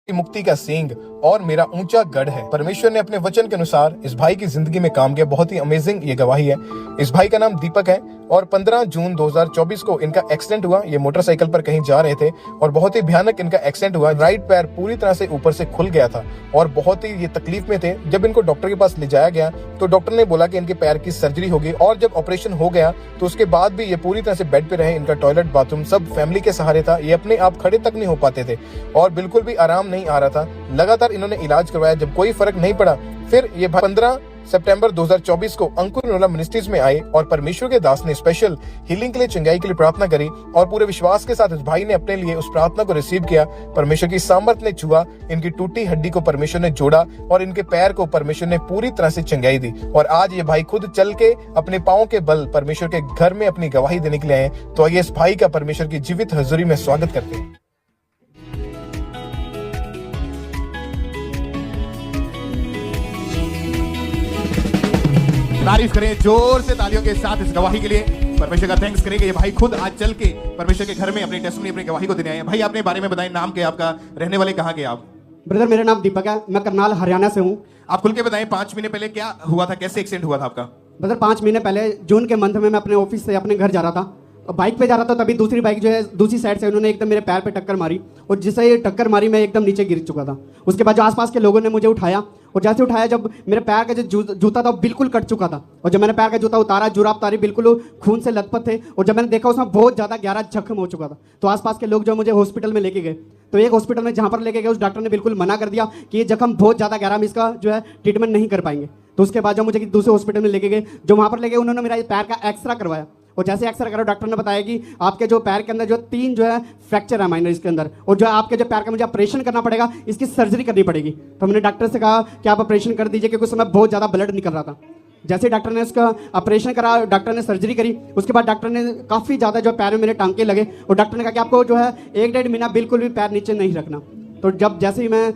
मुक्ति का सींग और मेरा ऊंचा गढ़ है। परमेश्वर ने अपने वचन के अनुसार इस भाई की जिंदगी में काम किया। बहुत ही अमेजिंग ये गवाही है। इस भाई का नाम दीपक है और 15 जून 2024 को इनका एक्सीडेंट हुआ। ये मोटरसाइकिल पर कहीं जा रहे थे और बहुत ही भयानक इनका एक्सीडेंट हुआ। राइट पैर पूरी तरह से ऊपर से खुल गया था और बहुत ही ये तकलीफ में थे। जब इनको डॉक्टर के पास ले जाया गया तो डॉक्टर ने बोला कि इनके पैर की सर्जरी होगी और जब ऑपरेशन हो गया तो उसके बाद भी ये पूरी तरह से बेड पे रहे। इनका टॉयलेट बाथरूम सब फैमिली के सहारे था। ये अपने आप खड़े तक नहीं हो पाते थे और बिल्कुल भी आराम नहीं आ रहा था। लगातार इन्होंने इलाज करवाया, जब कोई फर्क नहीं पड़ा फिर ये 15 सितंबर 2024 को अंकुर नोला मिनिस्ट्रीज में आए और परमेश्वर के दास ने स्पेशल हीलिंग के लिए, चंगाई के लिए प्रार्थना करी और पूरे विश्वास के साथ इस भाई ने अपने लिए उस प्रार्थना को रिसीव किया। परमेश्वर की सामर्थ ने छुआ, इनकी टूटी हड्डी को परमेश्वर ने जोड़ा और इनके पैर को परमेश्वर ने पूरी तरह से चंगाई दी और आज ये भाई खुद चल के अपने पांव के बल परमेश्वर के घर में अपनी गवाही देने के लिए आए। तो आइए इस भाई का परमेश्वर की जीवित हजूरी में स्वागत करते हैं। तारीफ करें जोर से तालियों के साथ इस गवाही के लिए। परमेश्वर का थैंक्स करेंगे। ये भाई खुद आज चल के परमेश्वर के घर में अपनी टेस्टिमनी, अपनी गवाही को देने आए हैं। भाई अपने बारे में बताएं, नाम क्या आपका, रहने वाले कहाँ के आप? ब्रदर मेरा नाम दीपक है, मैं करनाल हरियाणा से हूँ। आप खुल के बताएं 5 महीने पहले क्या हुआ था, कैसे एक्सीडेंट हुआ था आपका? ब्रदर 5 महीने पहले जून के मंथ में मैं अपने ऑफिस से अपने घर जा रहा था और बाइक पे जा रहा था। तभी दूसरी बाइक जो है दूसरी साइड से उन्होंने एकदम मेरे पैर पे टक्कर मारी और जिससे ये टक्कर मारी मैं एकदम नीचे गिर चुका था। उसके बाद जो आसपास के लोगों ने मुझे उठाया और जैसे उठाया, जब मेरे पैर का जो जूता था वो बिल्कुल कट चुका था और जब मैंने पैर का जूता उतारा, जुराब उतारी, बिल्कुल खून से लथपथ थे और जब मैंने देखा उसमें बहुत ज़्यादा गहरा जख्म हो चुका था। तो आसपास के लोग जो मुझे हॉस्पिटल में लेके गए, तो एक हॉस्पिटल में जहाँ पर लेके गए उस डॉक्टर ने बिल्कुल मना कर दिया कि ये जख्म बहुत ज़्यादा गहरा, हम इसका जो है ट्रीटमेंट नहीं कर पाएंगे। तो उसके बाद जो मुझे दूसरे हॉस्पिटल में लेके गए, जो वहाँ पर लेके उन्होंने मेरा पैर का एक्सरा करवाया और जैसे एक्सरे करा डॉक्टर ने बताया कि आपके जो पैर के अंदर जो 3 जो है फ्रैक्चर है माइनर इसके अंदर और जो आपके जो पैर का मुझे ऑपरेशन करना पड़ेगा, इसकी सर्जरी करनी पड़ेगी। तो हमने डॉक्टर से कहा कि आप ऑपरेशन कर दीजिए क्योंकि उस समय बहुत ज़्यादा ब्लड निकल रहा था। जैसे डॉक्टर ने उसका ऑपरेशन करा, डॉक्टर ने सर्जरी करी, उसके बाद डॉक्टर ने काफ़ी ज़्यादा जो पैर में मेरे टांके लगे और डॉक्टर ने कहा कि आपको जो है 1-1.5 महीना बिल्कुल भी पैर नीचे नहीं रखना। तो जब जैसे ही मैं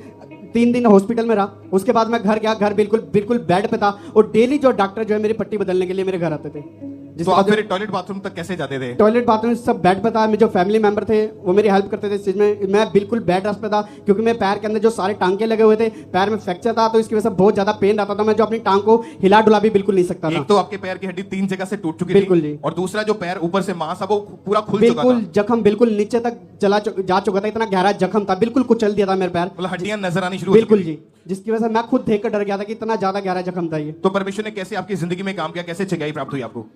3 दिन हॉस्पिटल में रहा, उसके बाद मैं घर गया, घर बिल्कुल बेड पे था और डेली जो डॉक्टर जो है मेरी पट्टी बदलने के लिए मेरे घर आते थे। तो आप फिर टॉयलेट बाथरूम तक कैसे जाते थे? टॉयलेट बाथरूम सब बेड पे था। मेरे जो फैमिली मेंबर थे वो मेरी हेल्प करते थे इस चीज में। मैं बिल्कुल बेड रेस्ट पे था क्योंकि मेरे पैर के अंदर जो सारे टांके लगे हुए थे, पैर में फ्रैक्चर था, तो इसकी वजह से बहुत ज्यादा पेन आता था। मैं जो अपनी टांग को हिला डुला भी बिल्कुल नहीं सकता था। एक तो आपके पैर की हड्डी 3 जगह से टूट चुकी बिल्कुल थी जी, और दूसरा जो पैर ऊपर से मांस वो पूरा खुल चुका था। बिल्कुल जख्म बिल्कुल नीचे तक जा चुका था। इतना गहरा जख्म था, बिल्कुल कुचल दिया था मेरे पैर, मतलब हड्डियां नजर आनी शुरू बिल्कुल जी, जिसकी वजह से मैं खुद देख कर डर गया था कि इतना ज्यादा गहरा जख्म था ये। तो परमेश्वर ने कैसे आपकी जिंदगी में काम किया, कैसे चंगाई प्राप्त हुई आपको?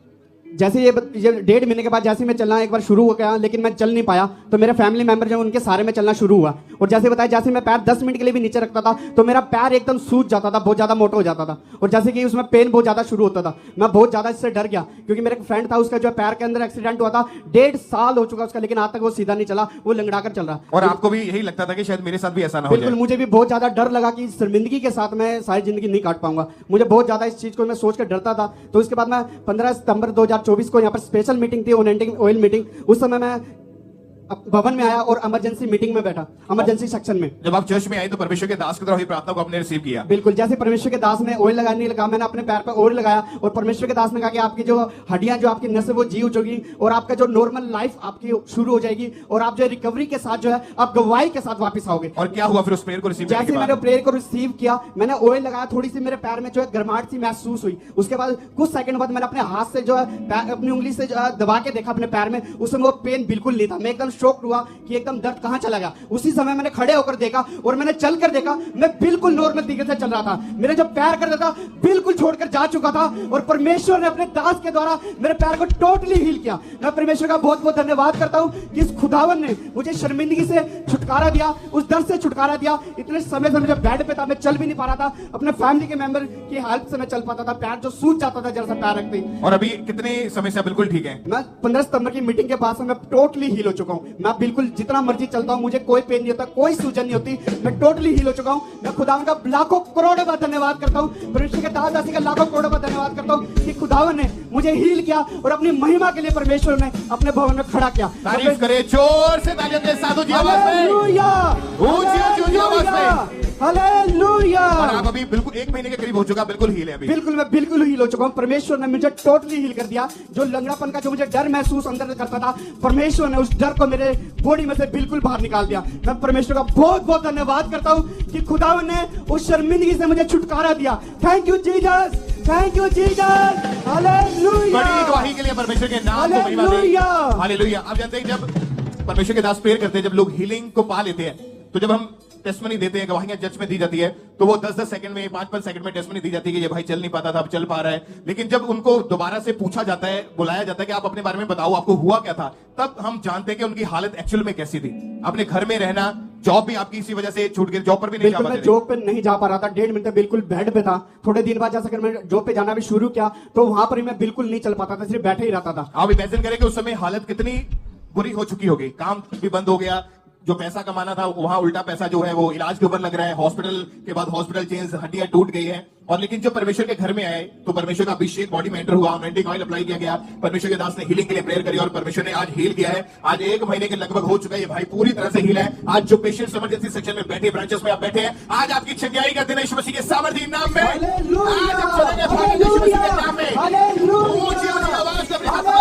जैसे ये 1.5 महीने के बाद जैसे मैं चलना एक बार शुरू हो गया, लेकिन मैं चल नहीं पाया, तो मेरे फैमिली मेंबर जो उनके सारे में चलना शुरू हुआ और जैसे बताया, जैसे मैं पैर 10 मिनट के लिए भी नीचे रखता था तो मेरा पैर एकदम सूज जाता था, बहुत ज्यादा मोटा हो जाता था और जैसे कि उसमें पेन बहुत ज्यादा शुरू होता था। मैं बहुत ज्यादा इससे डर गया क्योंकि मेरा एक फ्रेंड था, उसका जो पैर के अंदर एक्सीडेंट हुआ था, 1.5 साल हो चुका उसका, लेकिन आज तक वो सीधा नहीं चला, वो लंगड़ा कर चल रहा। और आपको भी यही लगता था कि शायद मेरे साथ भी ऐसा ना हो जाए? बिल्कुल, मुझे भी बहुत ज्यादा डर लगा कि शर्मिंदगी के साथ मैं सारी जिंदगी नहीं काट पाऊंगा। मुझे बहुत ज्यादा इस चीज को मैं सोच कर डरता था। तो उसके बाद मैं 15 सितंबर 2024 को यहाँ पर स्पेशल मीटिंग थी, ऑयल मीटिंग। उस समय मैं भवन में आया और इमरजेंसी मीटिंग में बैठा, इमरजेंसी सेक्शन में। जब आप चर्च में आए तो परमेश्वर के दास की तरफ हुई प्रार्थना को आपने रिसीव किया? बिल्कुल, जैसे परमेश्वर के दास ने ऑयल लगाने लगा, मैंने अपने पैर पर ऑयल लगाया और परमेश्वर के दास ने कहा कि आपकी जो हड्डियां, जो आपकी नसें, वो जी उठेगी और आपका जो नॉर्मल लाइफ आपकी शुरू हो जाएगी और आप जो रिकवरी के साथ जो है आप गवाही के साथ वापस आओगे। और क्या हुआ फिर उस प्रेयर को रिसीव करने के बाद? जैसे मैंने प्रेयर को रिसीव किया, मैंने ऑयल लगाया, थोड़ी सी मेरे पैर में जो है गर्माहट सी महसूस हुई। उसके बाद कुछ सेकंड बाद मैंने अपने हाथ से जो है अपनी उंगली से जो है दबा के देखा अपने पैर में, उसमें वो पेन बिल्कुल नहीं था। मैं एकदम शॉक्ड हुआ कि एकदम दर्द कहां चला गया। उसी समय मैंने खड़े होकर देखा और मैंने चल कर देखा, मैं बिल्कुल नॉर्मल तरीके से चल रहा था। मेरे जो पैर कर था बिल्कुल छोड़कर जा चुका था और परमेश्वर ने अपने दास के द्वारा मेरे पैर को टोटली हील किया। मैं परमेश्वर का बहुत बहुत धन्यवाद करता हूं कि इस खुदावन ने मुझे शर्मिंदगी से छुटकारा दिया, उस दर्द से छुटकारा दिया। इतने समय से मुझे बेड पे था, मैं चल भी नहीं पा रहा था, अपने फैमिली के मेंबर की हेल्प से मैं चल पाता था, पैर जो सूज जाता था जरा सा पैर रखते। और अभी कितने समय से बिल्कुल ठीक है? मैं 15 सितंबर की मीटिंग के बाद से मैं टोटली हील हो चुका हूं। मैं बिल्कुल जितना मर्जी चलता हूं, मुझे कोई पेन नहीं होता, कोई सूजन नहीं होती, मैं टोटली हील हो चुका हूं। मैं खुदावन का लाखों करोड़ों बार धन्यवाद करता हूं, परमेश्वर के दास दासी का लाखों करोड़ों बार धन्यवाद करता हूं कि खुदावन ने मुझे हील किया और अपनी महिमा के लिए परमेश्वर ने अपने भवन में खड़ा किया। तारीफ करें जोर से तालियों के साथ, ऊंची आवाज में, हालेलुया, ऊंची आवाज में। हालेलुया। और आप अभी बिल्कुल 1 महीने के करीब हो चुका, बिल्कुल हील है अभी। बिल्कुल, मैं बिल्कुल हील हो चुका हूँ। परमेश्वर ने मुझे टोटली हील कर दिया। जो लंगड़ापन का जो मुझे डर महसूस अंदर करता था, परमेश्वर ने उस डर को मेरे बॉडी में से बिल्कुल बाहर निकाल दिया। मैं परमेश्वर का बहुत बहुत धन्यवाद करता हूँ कि खुदा ने उस शर्मिंदगी से मुझे छुटकारा दिया। Thank you Jesus, thank you Jesus, hallelujah. बड़ी गवाही के लिए परमेश्वर के नाम को महिमा दें। हालेलुया। हालेलुया। आप जानते हैं जब परमेश्वर के दास प्रेयर करते हैं, जब लोग हीलिंग को पा लेते हैं, तो जब हम टेस्टमनी देते हैं, गवाहियां जज में दी जाती है, तो वो 10-10 सेकंड में, 5-5 सेकंड में टेस्टमनी दी जाती है कि ये भाई चल नहीं पाता था, अब चल पा रहा है। लेकिन जब उनको दोबारा से पूछा जाता है, बुलाया जाता है कि आप अपने बारे में बताओ, आपको हुआ क्या था, तब हम जानते हैं कि उनकी हालत एक्चुअल में कैसी थी। अपने घर में रहना, जॉब भी आपकी इसी वजह से छूट गई, जॉब पर भी नहीं जा बिल्कुल, मैं पाते। जॉब पे नहीं जा पा रहा था। 1.5 महीने बिल्कुल बेड पे था। थोड़े दिन बाद जैसे मैं जॉब पे जाना भी शुरू किया, तो वहां पर ही मैं बिल्कुल नहीं चल पाता था, सिर्फ बैठे ही रहता था। आप इमेजिन करें कि उस समय हालत कितनी बुरी हो चुकी होगी। काम भी बंद हो गया, जो पैसा कमाना था वहां उल्टा पैसा जो है वो इलाज के ऊपर लग रहा है, हॉस्पिटल के बाद हॉस्पिटल चेंज, हड्डियां टूट गई है। और लेकिन जब परमेश्वर के घर में आए तो परमेश्वर का अभिषेक बॉडी में एंटर हुआ, अनॉइंटिंग ऑयल अप्लाई किया गया, परमेश्वर के दास ने हीलिंग के लिए प्रेयर करी और परमेश्वर ने आज हील किया है। आज 1 महीने के लगभग हो चुका है, ये भाई पूरी तरह से हील है। आज जो पेशेंट्स इमरजेंसी सेक्शन में बैठे, ब्रांचेस में आप बैठे हैं, आज आपकी छंगाई का दिन है यीशु मसीह के सामर्थी नाम में। आज आप चलेंगे भाई यीशु मसीह के नाम में। ऊंची ऊंची आवाज से अपने हाथ में